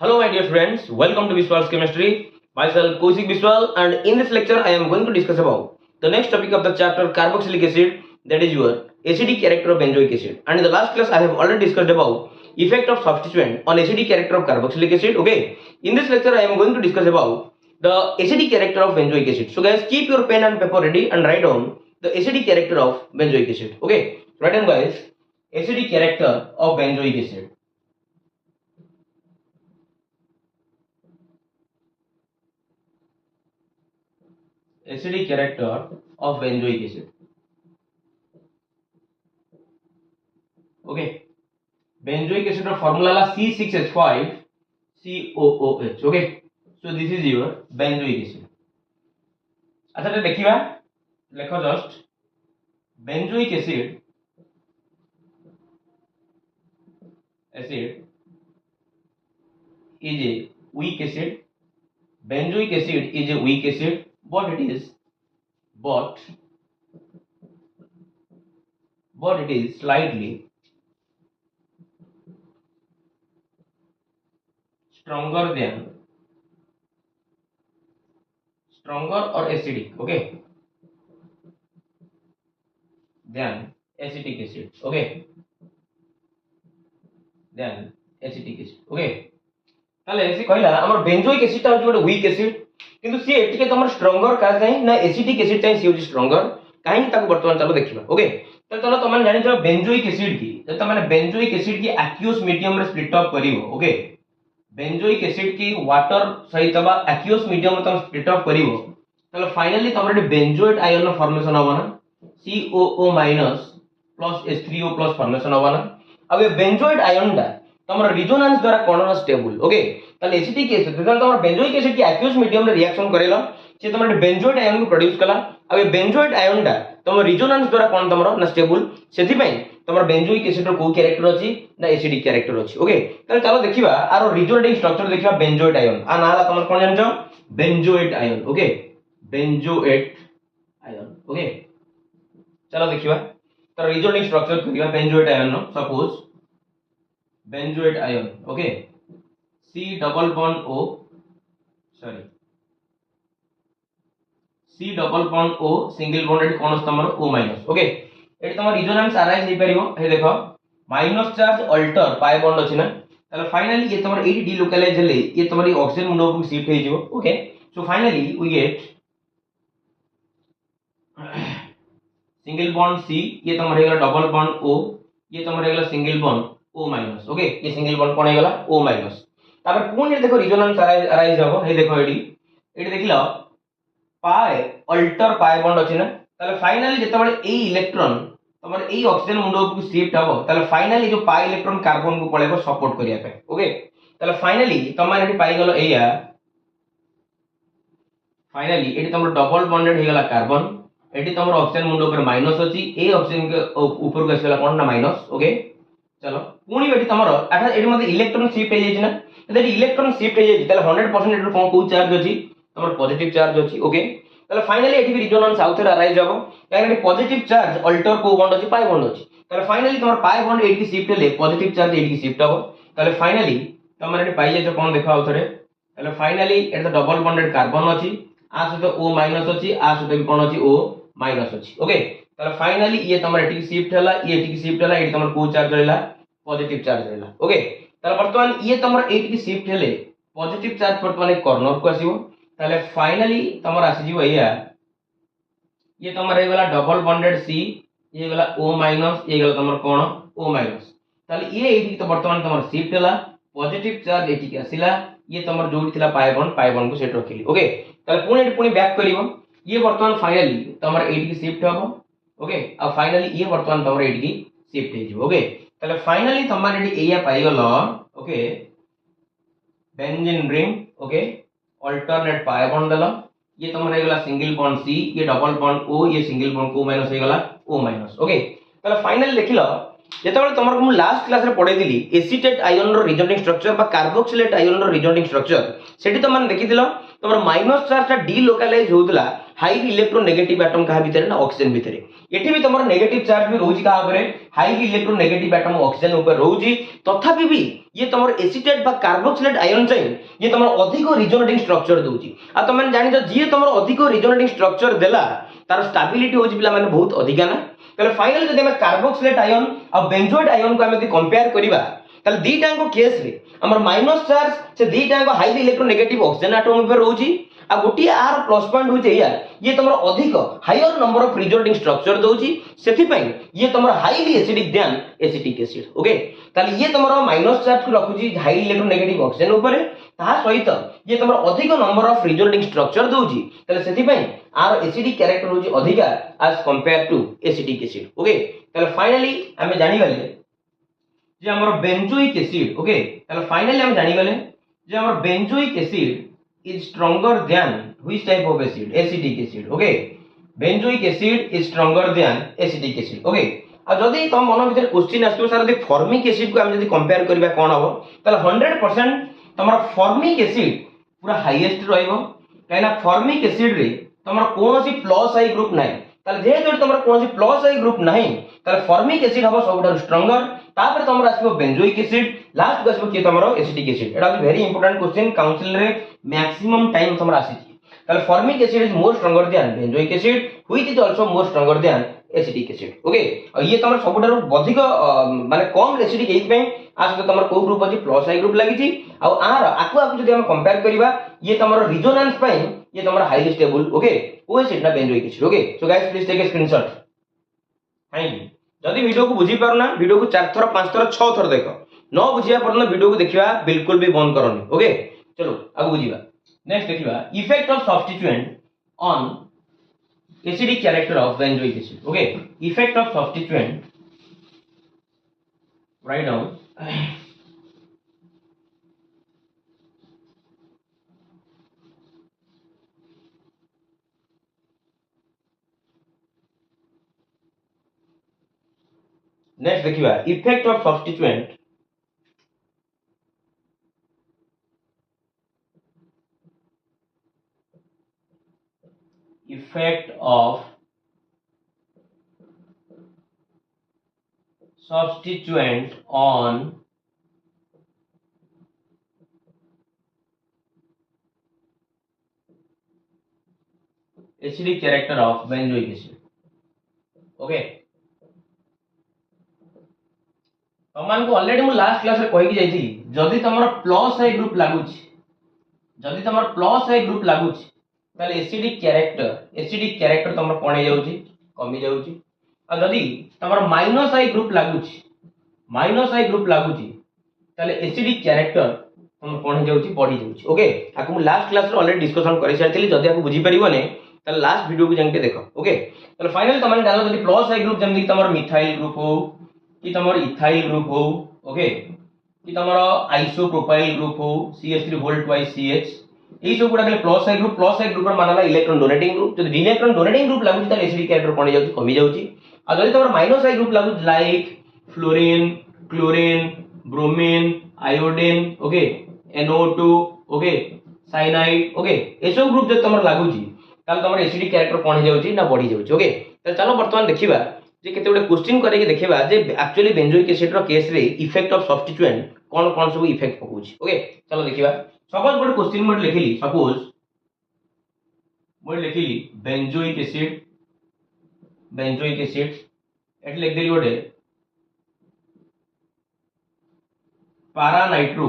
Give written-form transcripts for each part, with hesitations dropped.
Hello my dear friends, welcome to Vishwal's Chemistry. Myself Kaushik Vishwal, and in this lecture I am going to discuss about the next topic of the chapter carboxylic acid, that is your acidic character of benzoic acid. And in the last class I have already discussed about effect of substituent on acidic character of carboxylic acid. Okay, in this lecture I am going to discuss about the acidic character of benzoic acid. So guys, keep your pen and paper ready and write down the acidic character of benzoic acid. Okay, write down guys, acidic character of benzoic acid. Acidic character of benzoic acid. Okay, benzoic acid formula la C6H5 COOH. Okay, so this is your benzoic acid. अच्छा देखिबा लेखो just benzoic acid is a weak acid. Benzoic acid is a weak acid, but it is slightly stronger or acidic, okay, than acetic acid, okay, than acetic acid, okay. তাহলে AC কইলা আমার benzoic অ্যাসিডটা হচ্ছে একটা week acid, কিন্তু C এটিকে তোমার স্ট্রঙ্গর কাজ চাই না এসিটিক অ্যাসিড চাই সি হচ্ছে স্ট্রঙ্গর কাহিনী তাকে বর্তমান চালো দেখিবা। ওকে, তাহলে চলো তোমরা জানিছ বেনজোইক অ্যাসিড কি, যদি তোমরা বেনজোইক অ্যাসিড কি aqueous medium রে স্প্লিট অফ করিব। ওকে, বেনজোইক অ্যাসিড কি ওয়াটার সহিত বা aqueous medium রে তোমরা স্প্লিট অফ করিব, তাহলে ফাইনালি তোমার এটি বেনজোয়েট আয়ন র ফর্মেশন হবে না, COO- plus H3O plus formation হবে না। আর এই বেনজোয়েট আয়নটা তোমার রিজোনান্স দ্বারা কোন স্টেবল। ওকে, তাহলে এসিটিক অ্যাসিড তাহলে তোমার বেনজোইক অ্যাসিড কি aqueous medium রে রিঅ্যাকশন করেলা, সে তোমার বেনজোয়েট আয়ন কো প্রোডিউস কলা। আর এই বেনজোয়েট আয়নটা তোমার রিজোনান্স দ্বারা কোন তোমার না স্টেবল, সেতিপাই তোমার বেনজোইক অ্যাসিড র কো ক্যারেক্টার আছে না এসিডিক ক্যারেক্টার আছে। ওকে, তাহলে চলো দেখিবা আর রিজোনেটিং স্ট্রাকচার দেখিবা বেনজোয়েট আয়ন। আর নালা তোমার কোন জানছো benzoate ion. Okay, benzoate ion. Okay, চলো দেখিবা তার রিজোনেটিং স্ট্রাকচার করিবা বেনজোয়েট আয়ন নো। Suppose benzoate ion, okay, C double bond O single bond এটি কোন তোমার O minus। ওকে, এটি তোমার রিজোনান্স আরাইজ হই পারিবো। এই দেখো minus charge alter pi bond আছে না, তাহলে ফাইনালি এ তোমার এইটি ডিলোকালাইজ হলে এ তোমার এই অক্সিজেন মুন্ড উপর শিফট হই যাব। Okay, so finally we get single bond C, ये तुम्हारे गला डबल बॉन्ड O, ये तुम्हारे गला single bond O minus. Okay, ये सिंगल बॉन्ड कोन गला O माइनस। তারপর পুনে দেখো রিজোনান্স আরাইজ হবে। এই দেখো এটি দেখিলা পাই অল্টার পাই বন্ড আছে না, তাহলে ফাইনালি যেতবে এই ইলেকট্রন তোমার এই অক্সিজেন মুন্ড উপর শিফট হবে, তাহলে ফাইনালি যে পাই ইলেকট্রন কার্বন কো পড়াইবো সাপোর্ট করিয়া পাই। ওকে, তাহলে ফাইনালি তোমার এটি পাই গেল এইয়া, ফাইনালি এটি তোমার ডবল বন্ডেড হই গলা কার্বন, এটি তোমার অক্সিজেন মুন্ড উপরে মাইনাস আছে, এই অক্সিজেন के ऊपर को আসলে কোন না মাইনাস। ওকে, চলো পুনি এটি তোমার আঠা এর মধ্যে ইলেকট্রন শিফট হই যাইছে না, যদি ইলেকট্রন শিফট হই যাইছে তাহলে 100% এর কোন কোন চার্জ আছে তোমার পজিটিভ চার্জ আছে। ওকে, তাহলে ফাইনালি এটি রিজোনান্স আউথরে আরাইজ হবে, কারণ এটি পজিটিভ চার্জ অল্টার কো বন্ড আছে পাই বন্ড আছে, তাহলে ফাইনালি তোমার পাই বন্ড এটি শিফট হলে পজিটিভ চার্জ এটি শিফট হবে, তাহলে ফাইনালি তোমার এটি পাই যাইছে কোন দেখো আউথরে, তাহলে ফাইনালি এটা ডবল বন্ডেড কার্বন আছে, आ सहित O माइनस अछि, आ सहित कोन अछि O माइनस अछि। ओके, ताले फाइनली ये तमर एटी शिफ्ट हला, ये एटी शिफ्ट हला, एटी तमर को चार्ज रहला पॉजिटिव चार्ज रहला। ओके, ताले वर्तमान ये तमर एटी शिफ्ट हेले पॉजिटिव चार्ज वर्तमान कॉर्नर को आसीबो, ताले फाइनली तमर आसी जीवो या ये तमर हे गला डबल बॉन्डेड C, ये गला O माइनस, ये गला तमर कोन O माइनस, ताले ये एटी तो वर्तमान तमर शिफ्ट हला पॉजिटिव चार्ज एटी के आसीला, ये तमर जोडी थिला पाई बॉन्ड को सेट रखिली। ओके, তাহলে পুনি ব্যাক করিব, ये वर्तमान फाइनली তোমার এইটি শিফট হবে। ওকে, আর ফাইনালি ये वर्तमान তোমার এইটি শিফট হই যাব। ওকে, তাহলে ফাইনালি তোমার এটি এইয়া পাই গেল। ওকে, বেনজিন রিং। ওকে, অল্টারনেট পাই বন্ড দিল, ये তোমার হই গলা সিঙ্গেল বন্ড C, ये डबल बॉन्ड O, ये सिंगल बॉन्ड O माइनस হই গলা O माइनस। ওকে, তাহলে ফাইনালি দেখিল যেতବେଳେ তোমার মু লাস্ট ক্লাস রে পড়াই দিলি এসিটেট আয়ন র রিজোনেটিং স্ট্রাকচার বা কার্বক্সিলেট আয়ন র রিজোনেটিং স্ট্রাকচার, সেটি তো মানে দেখিদিল तमर माइनस चार्ज ता डिलोकलाइज होतला हाईली इलेक्ट्रोनेगेटिव एटम कहा भितर ना ऑक्सीजन भितर एठी भी तमर नेगेटिव चार्ज भी रहउची कहा ऊपर हाईली इलेक्ट्रोनेगेटिव एटम ऑक्सीजन ऊपर रहउची तथापि भी ये तमर एसीटेट बा कार्बोक्सिलेट आयन चेन ये तमर अधिक रिजोनेटिंग स्ट्रक्चर दोची आ तमन जानि छ जे तमर अधिक रिजोनेटिंग स्ट्रक्चर देला तार स्टेबिलिटी होची पिला माने बहुत अधिका ना तले फाइनल जदि हम कार्बोक्सिलेट आयन और बेंजोइड आयन को हम यदि कंपेयर करिबा तले दीटा को केस रे हमर माइनस चार्ज से दीटा को हाईली इलेक्ट्रोनेगेटिव ऑक्सीजन एटम ऊपर रहउची आ गोटी आर प्लस पॉइंट होचे या ये तमर अधिक higher number of resonating structure दोची सेथि पई ये तमर highly acidic than acetic acid okay ताले ये तमर माइनस चार्ज को रखुची हाईली इलेक्ट्रोनेगेटिव ऑक्सीजन ऊपर ता सहित ये तमर अधिक नंबर ऑफ रिजोनेटिंग स्ट्रक्चर दोची ताले सेथि पई आर एसिडिक कैरेक्टर होची अधिका as compare to acetic acid okay ताले फाइनली हम जानि गले जे हमर बेंजोइक एसिड ओके ताले फाइनली हम जानि गले जे हमर benzoic acid is stronger than which type of acid acidic acid okay benzoic acid is stronger than acidic acid okay आ जदी तुम मन भीतर क्वेश्चन आसतो सर यदि फॉर्मिक एसिड को हम यदि कंपेयर करबा कोन हबो तले 100% तमरा फॉर्मिक एसिड पूरा हाईएस्ट रहइबो काइना फॉर्मिक एसिड रे तमरा कोनोसी प्लस आई ग्रुप नाही तले जे तमरा कोनोसी प्लस आई ग्रुप नाही तले फॉर्मिक एसिड हबो सबटा स्ट्रांगर तापर तमरा आसीबो बेंजोइक एसिड लास्ट आसीबो के तमरा एसिटिक एसिड एटा वेरी इंपोर्टेंट क्वेश्चन काउंसिल रे मैक्सिमम टाइम तमरा आसीची तले formic acid is more stronger then benzoic acid which is also more stronger then acetic acid okay और ये तमरा सबटारो अधिक माने कम एसिडिक एइ पे आसो तमरा को ग्रुप अछि प्लस आई ग्रुप लागिची आ आर आकु आकु जदि हम कंपेयर करिबा ये तमरा रिजोनेंस पे ये तमरा हाईली स्टेबल ओके ओ एसिड ना benzoic acid okay so guys please take a screenshot thank you जदि वीडियो को बुझी पारुना वीडियो को 4 थर 5 थर 6 थर देखो न बुझिया परन वीडियो को देखिबा बिल्कुल भी बंद करनी ओके चलो आगु बुझिबा नेक्स्ट देखिबा effect of substituent on acidic character of benzoic acid okay effect of substituent write down next देखिबा effect of substituent effect of substituent on acidic character of benzoic acid okay तमान को already मु last class रे कहि कि जाईथि जदी तमर plus I group लागुछि जदी तमर प्लस आई ग्रुप लागुछि ताले एसिडिक कैरेक्टर तमर कोणे जाउछि कमी जाउछि आ जदी तमर माइनस आई ग्रुप लागुछि ताले एसिडिक कैरेक्टर तमर कोणे जाउछि बढ़ी जाउछि ओके आकु मु लास्ट क्लास रे ऑलरेडी डिस्कशन करि सारथिली जदी आकु बुझी परिबो ने ताले लास्ट वीडियो को जाके देखो ओके ताले फाइनली तमन जानो जदी प्लस आई ग्रुप जेमि तमर मिथाइल ग्रुप हो कि तमर इथाइल ग्रुप हो ओके कि तमर आइसोप्रोपाइल ग्रुप हो CH3 वोल्ट बाय CH এই সব গুড়া প্লস আই গ্রুপ মানালা ইলেকট্রন ডোনেটিং গ্রুপ যদি ইলেকট্রন ডোনেটিং গ্রুপ লাগুଛି তাহলে এসিডিক ক্যারেক্টার কোনে যাଉଛି কমি যাଉଛି আর যদি তোমার মাইনাস আই গ্রুপ লাগুଛି like fluorine chlorine bromine iodine okay NO2 okay cyanide okay এসব গ্রুপ যদি তোমার লাগুଛି তাহলে তোমার এসিডিক ক্যারেক্টার কোনে যাଉଛି না বড়ি যাଉଛି ওকে তাহলে চলো বর্তমান দেখিবা যে কেতে গুড়ে কোশ্চেন করিকি দেখিবা যে एक्चुअली बेंजोइक एसिड रो केस रे इफेक्ट ऑफ सब्स्टिट्यूएंट कोन कोन सब इफेक्ट पकोछि ओके चलो देखिबा सपोज गोटे क्वेश्चन मोड लिखिली सपोज मोड लिखिली बेंजोइक एसिड एट लिख देली गोटे para nitro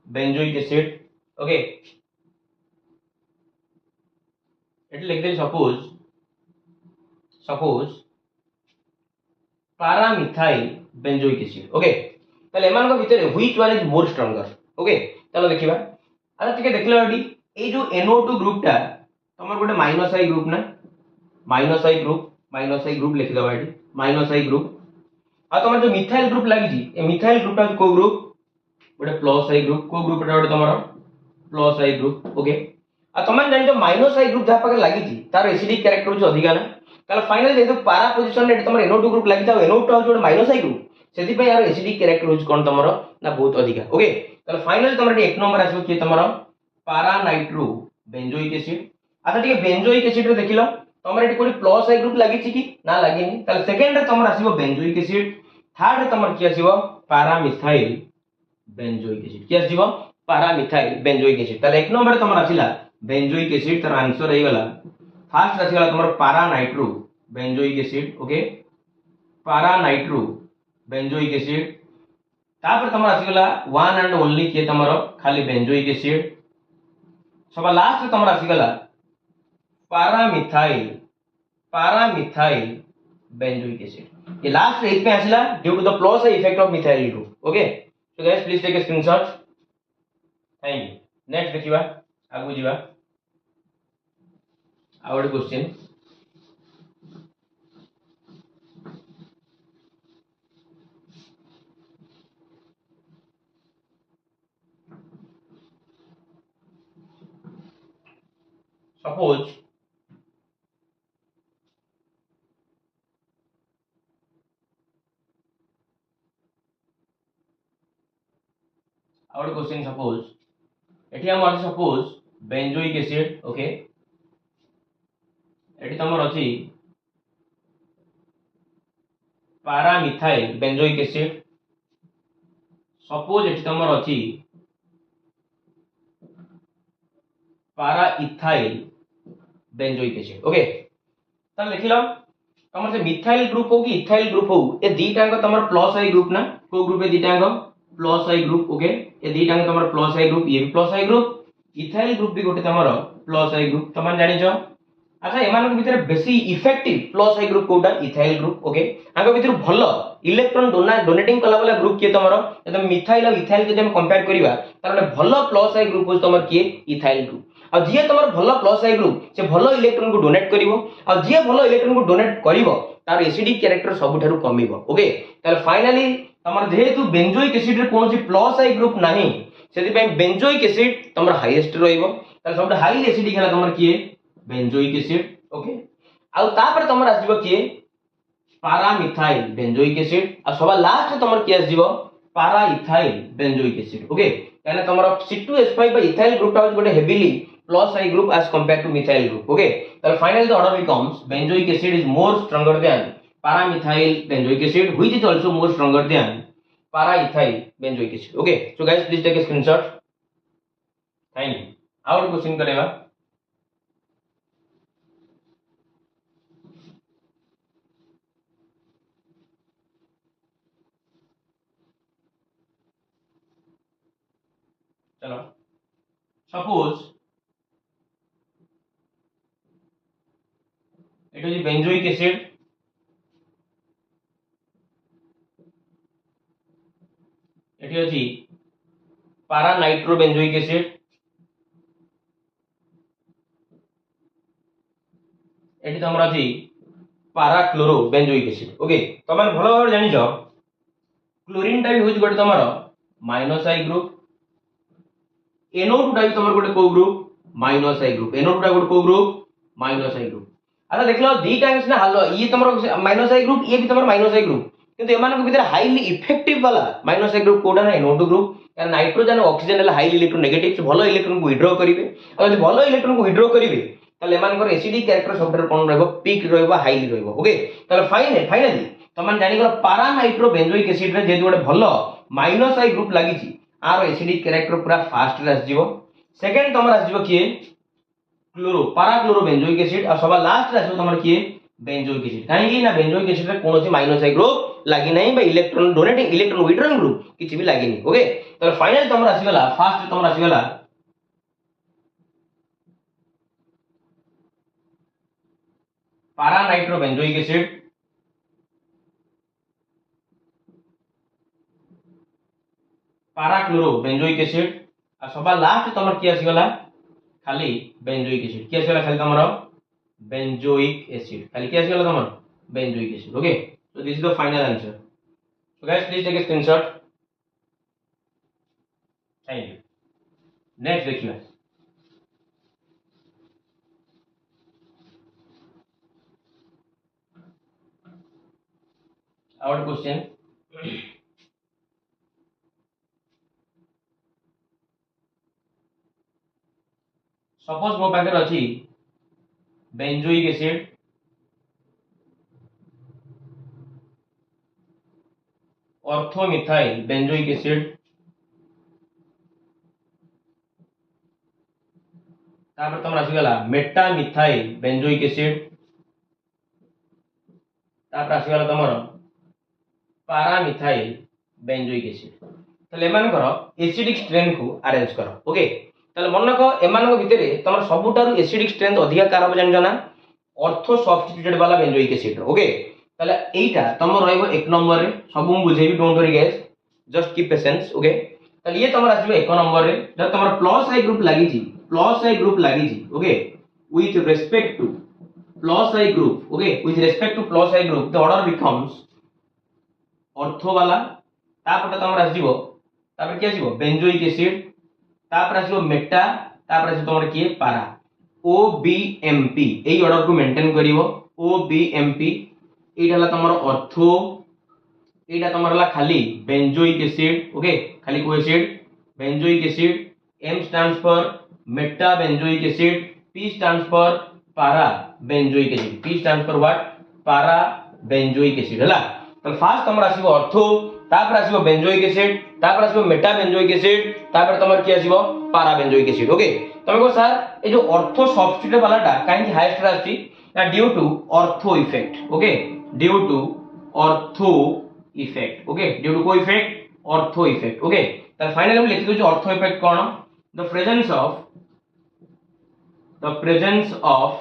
benzoic acid okay एट लिख देली suppose para methyl benzoic acid okay ताले एमान को भीतर which one is more stronger okay चलो देखिबा अच्छा ठीक है देखला रेडी ए जो NO2 ग्रुप टा तमर गोटे माइनस आई ग्रुप ना माइनस आई ग्रुप लिखि दबा एडी माइनस आई ग्रुप आ तमर जो मिथाइल ग्रुप लागि जी ए मिथाइल ग्रुप टा को ग्रुप गोटे प्लस आई ग्रुप को ग्रुप टा गोटे तमर प्लस आई ग्रुप ओके आ तमन जानि जो माइनस आई ग्रुप जा पाके लागि जी तार एसिडिक कैरेक्टर जो अधिका ना ताले फाइनली जे पारा पोजीशन रे तमर NO2 ग्रुप लागि था NO2 जो माइनस आई ग्रुप सेति पे यार एसिडिक कैरेक्टर होज कोन तमरो ना बहुत अधिका ओके ताले फाइनली तमर एक नंबर आसो कि तमरो पारा नाइट्रो बेंजोइक एसिड अच्छा ठीक है बेंजोइक एसिड रे देखिलो तमरे एटी कोनी प्लस आई ग्रुप लागि छि कि ना लागिनी ताले सेकंड रे तमर आसीबो बेंजोइक एसिड थर्ड रे तमर की आसीबो पारा मिथाइल बेंजोइक एसिड की आसीबो पारा मिथाइल बेंजोइक एसिड ताले एक नंबर तमर आसीला बेंजोइक एसिड तर आंसर हे गला फर्स्ट आसीला तमर पारा नाइट्रो बेंजोइक एसिड ओके पारा नाइट्रो बेंजोइक एसिड तापर तमर आसीगला वन एंड ओनली के तमर खाली बेंजोइक एसिड सब लास्ट तमर आसीगला पारामिथाइल बेंजोइक एसिड ये लास्ट एक पे आसीला due to the plus effect of methyl group okay so guys please take a screenshot thank you next देखिबा आगु जीवा आउट क्वेश्चन सपोज आउट क्वेश्चन सपोज एठी हमर सपोज बेंजोइक एसिड ओके एठी तमर अछि पारामिथाइल बेंजोइक एसिड सपोज एठी तमर अछि पारा इथाइल बेंजोइक एसिड ओके तब लिखिलो तमर से मिथाइल ग्रुप हो कि इथाइल ग्रुप हो ए दीटा को तमर प्लस आई ग्रुप ना को ग्रुप ए दीटा को प्लस आई ग्रुप ओके ए दीटा को तमर प्लस आई ग्रुप ये भी plus I group ethyl group भी गोटे तमर प्लस आई ग्रुप तमन जानि छ अच्छा एमान के भीतर बेसी इफेक्टिव प्लस आई ग्रुप कोटा इथाइल ग्रुप ओके आगे भीतर भलो इलेक्ट्रॉन डोनेटिंग कला वाला ग्रुप के तमर एकदम मिथाइल और इथाइल के हम कंपेयर करिवा तार भलो प्लस आई ग्रुप हो तमर के इथाइल ग्रुप और जी तुम भल प्लस आई ग्रुप से भल इलेक्ट्रॉन को डोनेट करिवो और जी भल इलेक्ट्रॉन को डोनेट करिवो तार एसिडिक कैरेक्टर सबुठारु कमिवो ओके ताले फाइनली तमर जेहेतु बेंजोइक एसिड रे कोनसी प्लस आई ग्रुप नाही सेति पे बेंजोइक एसिड तमर हाईएस्ट रहइबो ताले सबटा हाई एसिडिक हला तमर किए बेंजोइक एसिड ओके आ तापर तमर आसीबो किए पारामिथाइल बेंजोइक एसिड आ सबा लास्ट तमर की आसीबो पारा इथाइल बेंजोइक एसिड ओके यानी तमर C2H5 by ethyl group is got a heavily plus I group as compared to methyl group okay so finally the order becomes benzoic acid is more stronger than paramethyl benzoic acid which is also more stronger than paraethyl benzoic acid okay so guys please take a screenshot thank you और question करेगा चलो suppose it is benzoic acid एठी अछि para nitro benzoic acid एठी तमर अछि पारा chloro benzoic acid okay तो मन भलो भाबे जानि छ क्लोरीन टा भी होज गोटे तमर माइनस आई ग्रुप NO2 टा भी तमर गोटे को group minus I group NO2 टा गोटे को ग्रुप माइनस आई ग्रुप अच्छा देख लो दी टाइम्स ना हलो ये तमर माइनस आई ग्रुप ये भी तमर माइनस आई ग्रुप किंतु एमान के भीतर हाईली इफेक्टिव वाला माइनस आई ग्रुप कोडा ना NO2 ग्रुप या नाइट्रोजन और ऑक्सीजन हला हाईली इलेक्ट्रोनेगेटिव भलो इलेक्ट्रॉन को विथड्रॉ करिवे और यदि भलो इलेक्ट्रॉन को विथड्रॉ करिवे ताले एमान को एसिडिक कैरेक्टर सबटर कोन रहबो पीक रहबो हाईली रहबो ओके ताले फाइनली तमन जानि गलो पारा नाइट्रो बेंजोइक एसिड रे जे गोटे भलो माइनस आई ग्रुप लागि छि आर एसिडिक कैरेक्टर पूरा फास्ट रे आसीबो सेकंड तमर आसीबो किए क्लोरो पारा क्लोरो बेंजोइक एसिड और सबा लास्ट रे आसीबो तमर किए बेंजोइक एसिड काहे ना बेंजोइक एसिड रे कोनोसी माइनस आई ग्रुप लागि नाही बा electron donating electron withdrawing group किछि भी लागि नहीं ओके तो फाइनल तमर आसी गला फर्स्ट तमर आसी गला पारा नाइट्रो बेंजोइक एसिड पारा क्लोरो बेंजोइक एसिड आ सबा लास्ट तमर की आसी गला खाली बेंजोइक एसिड की आसी गला खाली तमर बेंजोइक एसिड खाली की आसी गला तमर benzoic acid okay so this is the final answer so guys please take a screenshot thank you next देखिए our question सपोज मो पाखे अच्छी benzoic acid ortho methyl benzoic acid तापर तुम आसीगला मेटा मिथाइल बेंजोइक एसिड तापर आसीगला तुमर पारा मिथाइल बेंजोइक एसिड ताले एमानकर एसिडिक स्ट्रेंथ को अरेंज करो ओके ताले मन रख एमानक भितरे तुम सबुठारु एसिडिक स्ट्रेंथ अधिका कार हो जान ना ऑर्थो सब्स्टिट्यूटेड वाला बेंजोइक एसिड ओके ताले एटा तुम रहइबो एक नंबर रे सब मु बुझेबी don't worry guys just keep patience okay ताले ये तुम आसीबो एक नंबर रे जब तुम प्लस आई ग्रुप लागी जी okay with respect to plus I group okay with respect to plus I group the order becomes ortho वाला तापर तुम आसीबो तापर के आसीबो बेंजोइक एसिड तापर आसीबो मेटा तापर आसीबो तुमर के पारा OBMP एई ऑर्डर को मेंटेन करिवो OBMP एटा हला तुमर ऑर्थो एटा तुमर हला खाली बेंजोइक एसिड ओके खाली को acid benzoic acid M stands for Meta benzoic acid P stands for पारा benzoic acid P stands for what पारा बेंजोइक एसिड हला तो फास्ट तुमर आसीबो ऑर्थो तापर आसीबो बेंजोइक एसिड तापर आसीबो मेटा बेंजोइक एसिड तापर तुमर की आसीबो पारा बेंजोइक एसिड ओके तमे को सर ए जो ऑर्थो सब्स्टिट्यूट वालाटा काहे हाईएस्ट रे आछि ना due to ortho effect okay due to ortho effect okay due to को इफेक्ट ऑर्थो इफेक्ट ओके तो फाइनली हम लिखि दो ऑर्थो इफेक्ट कोन the presence of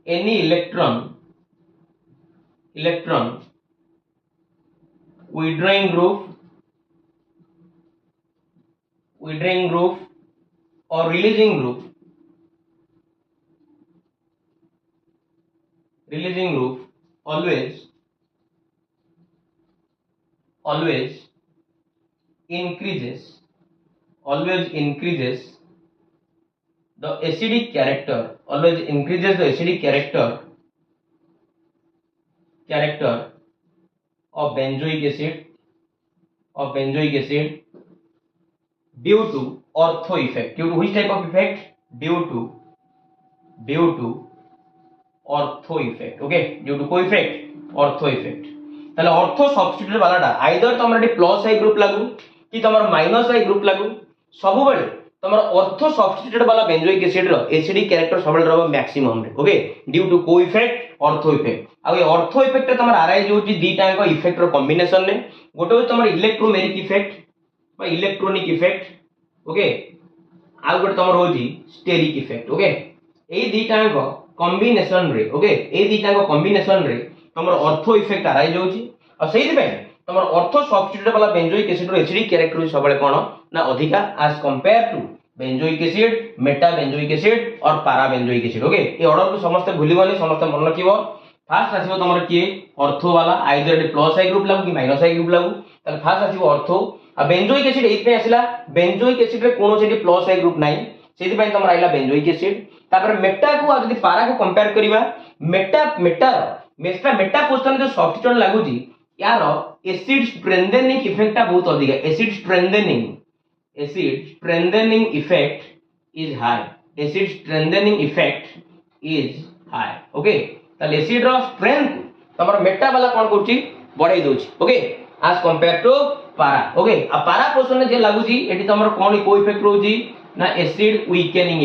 any electron withdrawing group or releasing group always increases the acidic character of benzoic acid due to ortho effect due to which type of effect due to ortho effect okay due to co effect ortho effect ताले ortho substitute वालाटा either तमर plus I group लागू कि तमर minus I group लागू सब बेले तमर ortho substitute वाला बेंजोइक एसिड रो एसिडिक कैरेक्टर सब बेले रहबो मैक्सिमम रे ओके ड्यू टू को इफेक्ट ऑर्थो इफेक्ट आ ये ऑर्थो इफेक्ट रे तमर आरआई जो दी टाइम को इफेक्ट रो कॉम्बिनेशन ने गोटे हो तमर इलेक्ट्रोमेरिक इफेक्ट बा इलेक्ट्रॉनिक इफेक्ट ओके आ गोटे तमर होजी स्टेरिक इफेक्ट ओके एई दी टाइम को कॉम्बिनेशन रे ओके एई दी टाइम को कॉम्बिनेशन रे तमर ऑर्थो इफेक्ट आरआई जोची आ सेहि पे तमर ऑर्थो सब्स्टिट्यूट वाला बेंजोइक एसिड रो एसिडिक कैरेक्टर सब बेले कोन ना अधिका as compare to benzoic acid meta benzoic acid और पारा बेंजोइक एसिड ओके ए ऑर्डर को समस्त भूलिबनी समस्त मन रखिबो फास्ट आसीबो तमर के ऑर्थो वाला आइदर प्लस आई ग्रुप लागू कि माइनस आई ग्रुप लागू त फास्ट आसीबो ऑर्थो आ बेंजोइक एसिड एई पे आसीला बेंजोइक एसिड रे कोनोसी प्लस आई ग्रुप नाही सेति पय तमर आइला बेंजोइक एसिड तापर मेटा को आ जदी पारा को कंपेयर करिबा मेटा पोजीशन जो सब्स्टिट्यूट लागू जी यार एसिड स्ट्रेंथनिंग इफेक्ट बहुत अधिक है acid strengthening effect is high okay ताले एसिड रो स्ट्रेंथ तमर मेटा वाला कोन करची बढ़ाई दोची ओके एज कंपेयर टू पारा ओके आ पारा पोजीशन जे लागू जी एटी तमर कोन को इफेक्ट रोजी ना एसिड वीकेनिंग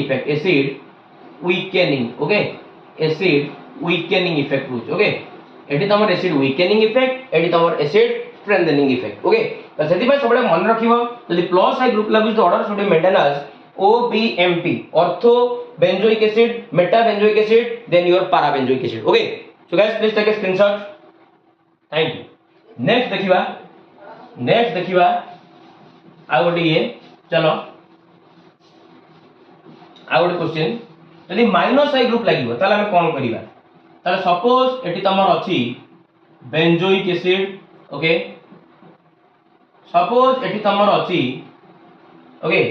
इफेक्ट रोज ओके एटी तमर एसिड वीकेनिंग इफेक्ट एटी तमर एसिड स्ट्रेंथनिंग इफेक्ट ओके तो सेति भाई सबले मन रखिबो यदि प्लस आई ग्रुप लागु तो order should be maintain as OBMP ortho benzoic acid meta benzoic acid then your para benzoic acid okay so guys please take a screenshot thank you next देखिबा आ गोटे ये चलो आ गोटे क्वेश्चन यदि minus I group लागिबो ताले हम कोन करिबा ताले सपोज एटी तमर अछि बेंजोइक एसिड ओके सपोज एटी तमर अछि ओके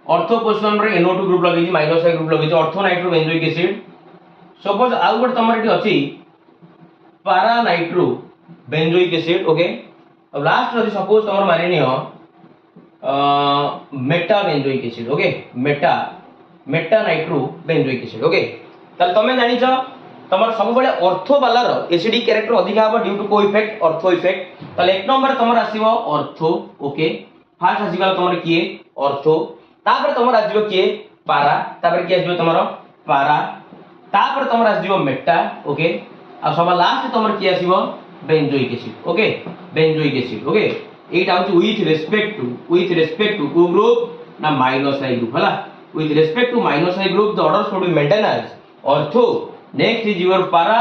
ऑर्थो पोजीशन रे NO2 ग्रुप लगे माइनस आई ग्रुप लगे ortho nitro benzoic acid suppose आउ गोटे तमर एटी अछि para nitro benzoic acid okay अब लास्ट रे सपोज तमर मानिनियो meta benzoic acid okay meta nitro benzoic acid okay ताले तमे जानि छ तमर सब बळे ऑर्थो वाला रो एसिडिक कैरेक्टर अधिक हबो ड्यू टू को इफेक्ट ऑर्थो इफेक्ट ताले एक नंबर तमर आसीबो ऑर्थो ओके फर्स्ट आसीगला तमर किए ऑर्थो तापर तमर आसीबो किए पारा तापर कि आसीबो तमर पारा तापर तमर आसीबो मेटा ओके आ सब लास्ट तमर कि आसीबो benzoic acid okay benzoic acid okay एटा होची विथ रेस्पेक्ट टू को ग्रुप ना माइनस आई ग्रुप हला with respect to minus I group the order should be maintained as ortho next is your para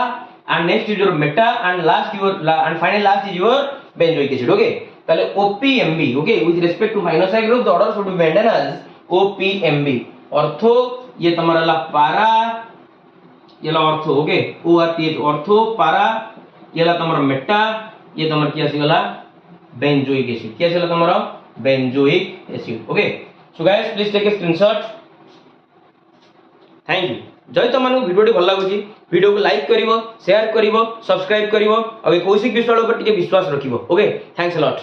and next is your meta and last your and final last is your benzoic acid okay ताले OPMB okay with respect to minus I group the order should be maintained as OPMB ortho ये तुम्हारा ला para ये ला ortho okay ORTH ortho para ये ला तुम्हारा meta ये तुम्हारा क्या सिगला benzoic acid क्या सिगला तुम्हारा benzoic acid okay so guys please take a screenshot thank you जय तुम मानू वीडियो भल लगुच वीडियो को लाइक करिवो शेयर करिवो सब्सक्राइब करिवो और कौशिक विश्वास ऊपर टिके विश्वास रखिवो ओके थैंक्स अ लॉट।